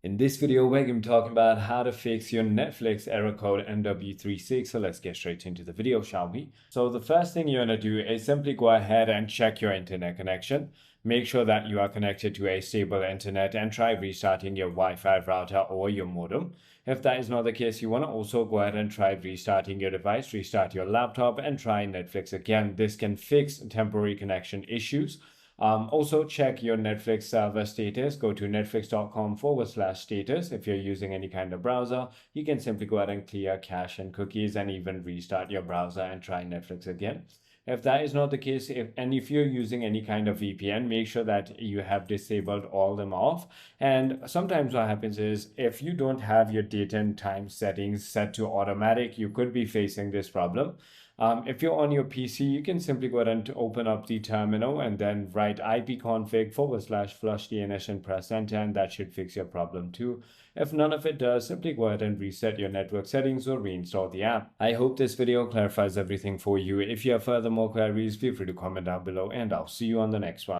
In this video, we're going to be talking about how to fix your Netflix error code NW3. So let's get straight into the video, shall we? So the first thing you want to do is simply go ahead and check your internet connection. Make sure that you are connected to a stable internet and try restarting your Wi-Fi router or your modem. If that is not the case, you want to also go ahead and try restarting your device, restart your laptop, and try Netflix again. This can fix temporary connection issues. Also, check your Netflix server status. Go to netflix.com/status. If you're using any kind of browser, you can simply go ahead and clear cache and cookies and even restart your browser and try Netflix again. If that is not the case, if you're using any kind of VPN, make sure that you have disabled all them off. And sometimes what happens is if you don't have your date and time settings set to automatic, you could be facing this problem. If you're on your PC, you can simply go ahead and open up the terminal and then write ipconfig/flush DNS and press enter, and that should fix your problem too. If none of it does, simply go ahead and reset your network settings or reinstall the app. I hope this video clarifies everything for you. If you have further more queries, feel free to comment down below, and I'll see you on the next one.